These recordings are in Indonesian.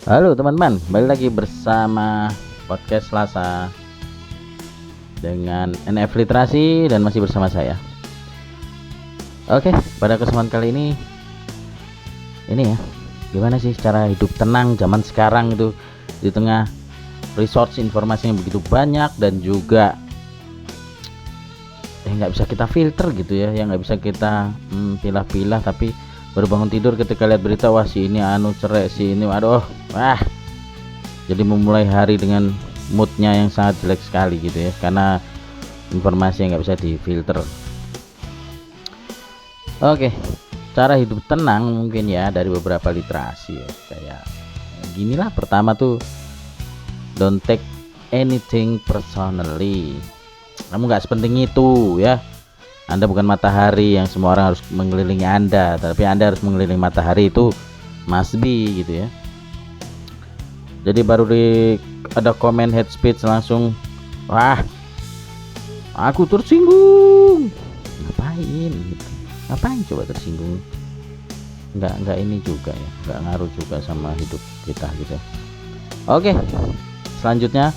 Halo teman-teman, kembali lagi bersama podcast Selasa dengan NF Literasi dan masih bersama saya. Oke, pada kesempatan kali ini ya, gimana sih cara hidup tenang zaman sekarang itu di tengah resource informasi yang begitu banyak dan juga nggak bisa kita filter gitu ya, yang nggak bisa kita pilah-pilah, tapi baru bangun tidur ketika lihat berita, wah si ini cerai, si ini wah, jadi memulai hari dengan moodnya yang sangat jelek sekali gitu ya, karena informasi yang nggak bisa difilter. Oke, cara hidup tenang mungkin ya dari beberapa literasi ya, kayak ginilah. Pertama tuh, don't take anything personally. Kamu nggak sepenting itu ya. Anda bukan matahari yang semua orang harus mengelilingi Anda, tapi Anda harus mengelilingi matahari, itu must be gitu ya. Jadi baru ada komen hate speech langsung, wah aku tersinggung. Ngapain coba tersinggung? Nggak ini juga ya, nggak ngaruh juga sama hidup kita gitu. Oke, selanjutnya,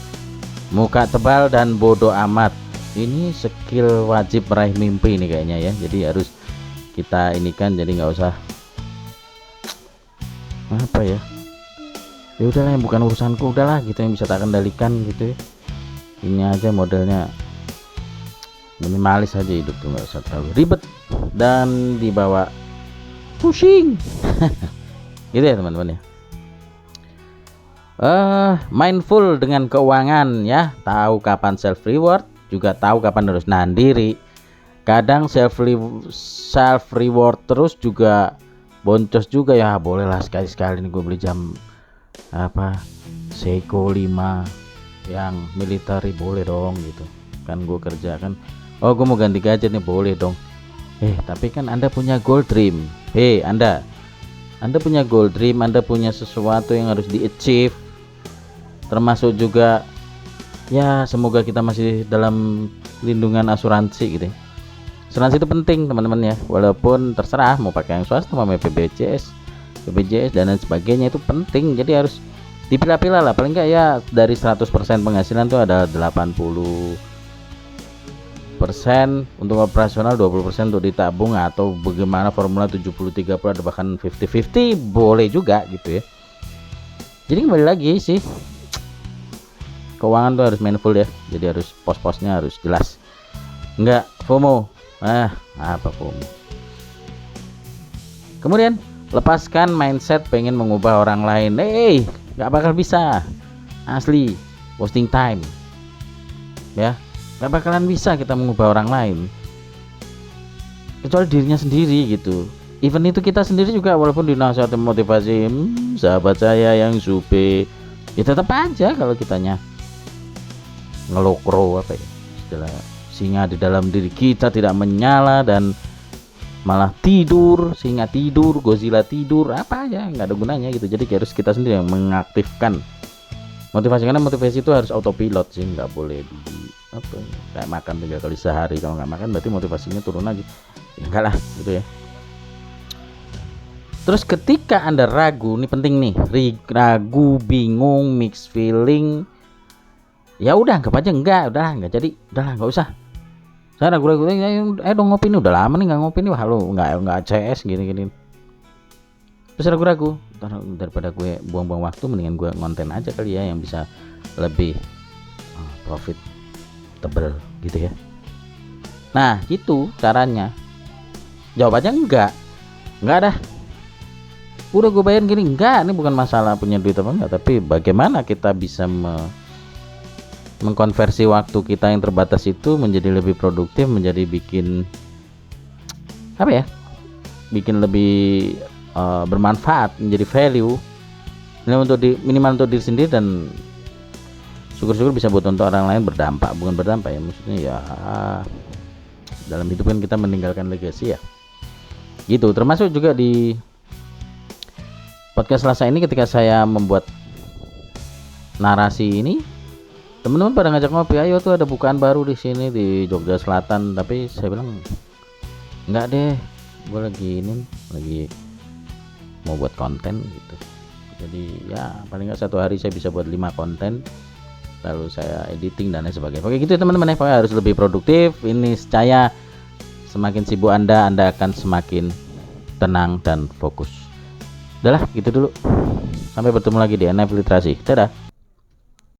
muka tebal dan bodoh amat. Ini skill wajib meraih mimpi ini kayaknya ya. Jadi harus kita inikan, jadi nggak usah apa ya, ya udahlah yang bukan urusanku, udahlah gitu, yang bisa tak kendalikan gitu ya. Ini aja modelnya minimalis aja hidup tuh, nggak usah terlalu ribet dan dibawa pusing gitu ya teman-teman ya. Mindful dengan keuangan ya, tahu kapan self reward, juga tahu kapan harus nahan diri. Kadang self reward terus juga boncos juga ya, bolehlah sekali-sekali nih gue beli jam Seiko 5 yang military, boleh dong gitu kan, gue kerja kan, oh gue mau ganti gadget nih, boleh dong. Tapi kan Anda punya goal dream. Anda punya goal dream, Anda punya sesuatu yang harus di achieve, termasuk juga ya, semoga kita masih dalam lindungan asuransi gitu ya. Asuransi itu penting teman-teman ya, walaupun terserah mau pakai yang swasta, mau BPJS dan lain sebagainya, itu penting. Jadi harus dipilah-pilah lah, paling enggak ya dari 100% penghasilan tuh ada 80% untuk operasional, 20% untuk ditabung, atau bagaimana formula 70-30, ada bahkan 50-50 boleh juga gitu ya. Jadi kembali lagi sih, keuangan tuh harus mindful ya, jadi harus pos-posnya harus jelas, enggak FOMO. Apa FOMO? Kemudian lepaskan mindset pengen mengubah orang lain. Nggak bakal bisa, asli, wasting time ya. Nggak bakalan bisa kita mengubah orang lain kecuali dirinya sendiri gitu. Even itu kita sendiri juga, walaupun dinasihati motivasi sahabat saya yang supe, ya tetap aja kalau kitanya ngelokro, apa ya istilah, singa di dalam diri kita tidak menyala dan malah tidur, singa tidur, Godzilla tidur, apa aja nggak ada gunanya gitu. Jadi harus kita sendiri yang mengaktifkan motivasi, karena motivasi itu harus autopilot sih, nggak boleh kayak makan 3 kali sehari, kalau nggak makan berarti motivasinya turun lagi, ya enggak lah gitu ya. Terus ketika Anda ragu, ini penting nih, ragu, bingung, mixed feeling, ya udah anggap aja nggak jadi, udahlah nggak usah. Saya ragu-ragu, dong ngopi nih, udah lama nih nggak ngopi nih, wah lo nggak CS gini. Terus ragu-ragu, daripada gue buang-buang waktu, mendingan gue ngonten aja kali ya, yang bisa lebih profitable gitu ya. Nah gitu caranya. Jawabannya enggak dah, udah gue bayar gini, enggak. Ini bukan masalah punya duit apa enggak, tapi bagaimana kita bisa mengkonversi waktu kita yang terbatas itu menjadi lebih produktif, menjadi bikin lebih bermanfaat, menjadi value. Ini untuk minimal untuk diri sendiri, dan syukur-syukur bisa buat untuk orang lain berdampak, bukan berdampak ya, maksudnya ya dalam hidup kan kita meninggalkan legacy ya gitu. Termasuk juga di podcast Selasa ini, ketika saya membuat narasi ini, teman-teman pada ngajak ngopi, ayo tuh ada bukaan baru di sini di Jogja Selatan, tapi saya bilang enggak deh, gue lagi mau buat konten gitu. Jadi ya paling nggak satu hari saya bisa buat 5 konten, lalu saya editing dan lain sebagainya. Oke gitu ya teman-teman ya, pokoknya harus lebih produktif. Ini saya semakin sibuk Anda akan semakin tenang dan fokus. Udahlah gitu dulu, sampai bertemu lagi di NF Literasi. Dadah.